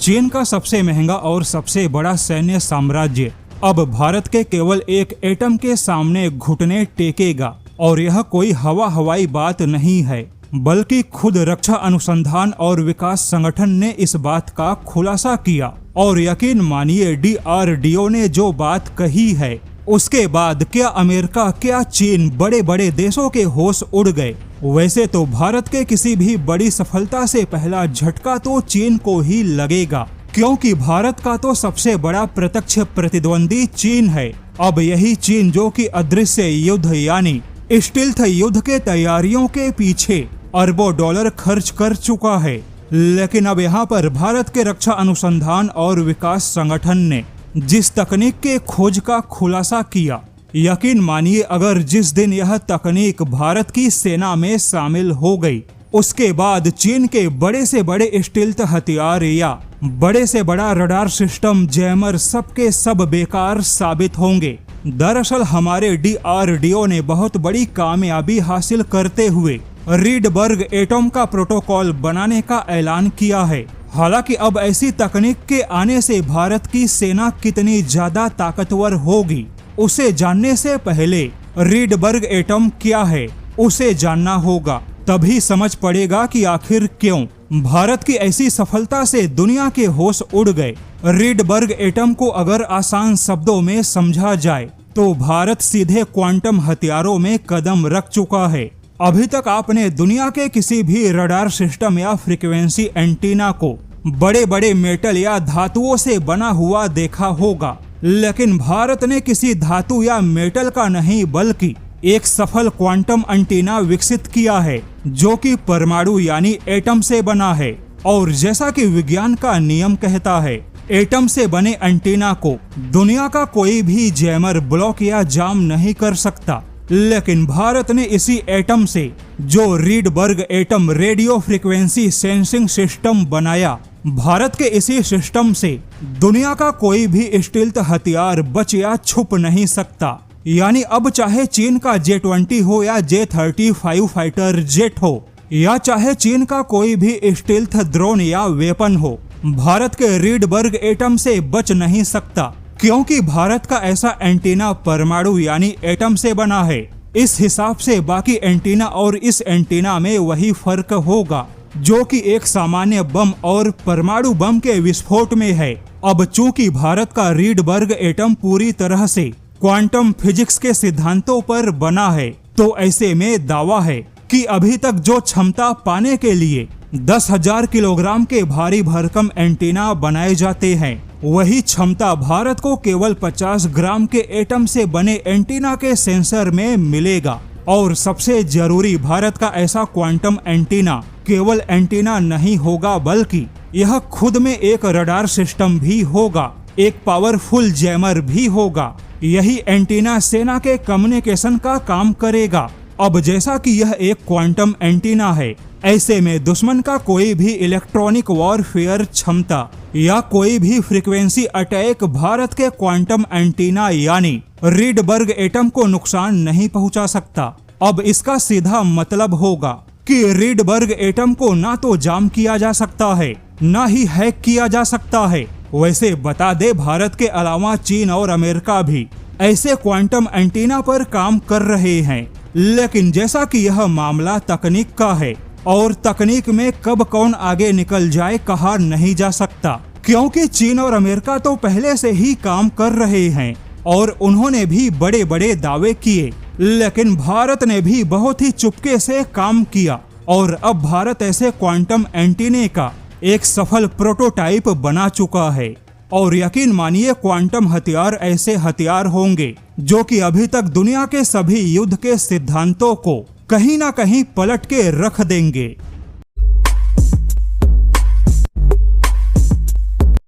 चीन का सबसे महंगा और सबसे बड़ा सैन्य साम्राज्य अब भारत के केवल एक एटम के सामने घुटने टेकेगा। और यह कोई हवाई बात नहीं है, बल्कि खुद रक्षा अनुसंधान और विकास संगठन ने इस बात का खुलासा किया। और यकीन मानिए, DRDO ने जो बात कही है, उसके बाद क्या अमेरिका, क्या चीन, बड़े बड़े देशों के होश उड़ गए। वैसे तो भारत के किसी भी बड़ी सफलता से पहला झटका तो चीन को ही लगेगा, क्योंकि भारत का तो सबसे बड़ा प्रत्यक्ष प्रतिद्वंदी चीन है। अब यही चीन जो कि अदृश्य युद्ध यानी स्टील्थ युद्ध के तैयारियों के पीछे अरबों डॉलर खर्च कर चुका है। लेकिन अब यहाँ पर भारत के रक्षा अनुसंधान और विकास संगठन ने जिस तकनीक के खोज का खुलासा किया, यकीन मानिए, अगर जिस दिन यह तकनीक भारत की सेना में शामिल हो गई, उसके बाद चीन के बड़े से बड़े स्टील्थ हथियार या बड़े से बड़ा रडार सिस्टम, जैमर, सबके सब बेकार साबित होंगे। दरअसल हमारे DRDO ने बहुत बड़ी कामयाबी हासिल करते हुए रीडबर्ग एटम का प्रोटोकॉल बनाने का ऐलान किया है। हालांकि अब ऐसी तकनीक के आने से भारत की सेना कितनी ज्यादा ताकतवर होगी, उसे जानने से पहले रीडबर्ग एटम क्या है, उसे जानना होगा। तभी समझ पड़ेगा कि आखिर क्यों भारत की ऐसी सफलता से दुनिया के होश उड़ गए। रीडबर्ग एटम को अगर आसान शब्दों में समझा जाए तो भारत सीधे क्वांटम हथियारों में कदम रख चुका है। अभी तक आपने दुनिया के किसी भी रडार सिस्टम या फ्रीक्वेंसी एंटीना को बड़े बड़े मेटल या धातुओं से बना हुआ देखा होगा, लेकिन भारत ने किसी धातु या मेटल का नहीं, बल्कि एक सफल क्वांटम एंटीना विकसित किया है, जो कि परमाणु यानी एटम से बना है। और जैसा कि विज्ञान का नियम कहता है, एटम से बने एंटीना को दुनिया का कोई भी जैमर ब्लॉक या जाम नहीं कर सकता। लेकिन भारत ने इसी एटम से जो Rydberg atom radio frequency sensing system बनाया, भारत के इसी सिस्टम से दुनिया का कोई भी स्टील्थ हथियार बच या छुप नहीं सकता। यानी अब चाहे चीन का J-20 हो या J-35 फाइटर जेट हो, या चाहे चीन का कोई भी स्टील्थ ड्रोन या वेपन हो, भारत के रीडबर्ग एटम से बच नहीं सकता, क्योंकि भारत का ऐसा एंटीना परमाणु यानी एटम से बना है। इस हिसाब से बाकी एंटीना और इस एंटीना में वही फर्क होगा जो कि एक सामान्य बम और परमाणु बम के विस्फोट में है। अब चूंकि भारत का रीडबर्ग एटम पूरी तरह से क्वांटम फिजिक्स के सिद्धांतों पर बना है, तो ऐसे में दावा है कि अभी तक जो क्षमता पाने के लिए 10,000 किलोग्राम के भारी भरकम एंटीना बनाए जाते हैं, वही क्षमता भारत को केवल 50 ग्राम के एटम से बने एंटीना के सेंसर में मिलेगा। और सबसे जरूरी, भारत का ऐसा क्वांटम एंटीना केवल एंटीना नहीं होगा, बल्कि यह खुद में एक रडार सिस्टम भी होगा, एक पावरफुल जैमर भी होगा। यही एंटीना सेना के कम्युनिकेशन का काम करेगा। अब जैसा कि यह एक क्वांटम एंटीना है, ऐसे में दुश्मन का कोई भी इलेक्ट्रॉनिक वॉरफेयर क्षमता या कोई भी फ्रीक्वेंसी अटैक भारत के क्वांटम एंटीना यानी रीडबर्ग एटम को नुकसान नहीं पहुंचा सकता। अब इसका सीधा मतलब होगा कि रीडबर्ग एटम को ना तो जाम किया जा सकता है, ना ही हैक किया जा सकता है। वैसे बता दे, भारत के अलावा चीन और अमेरिका भी ऐसे क्वांटम एंटीना पर काम कर रहे हैं। लेकिन जैसा कि यह मामला तकनीक का है और तकनीक में कब कौन आगे निकल जाए कहा नहीं जा सकता, क्योंकि चीन और अमेरिका तो पहले से ही काम कर रहे हैं और उन्होंने भी बड़े बड़े दावे किए। लेकिन भारत ने भी बहुत ही चुपके से काम किया और अब भारत ऐसे क्वांटम एंटीने का एक सफल प्रोटोटाइप बना चुका है। और यकीन मानिए, क्वांटम हथियार ऐसे हथियार होंगे जो कि अभी तक दुनिया के सभी युद्ध के सिद्धांतों को कहीं ना कहीं पलट के रख देंगे।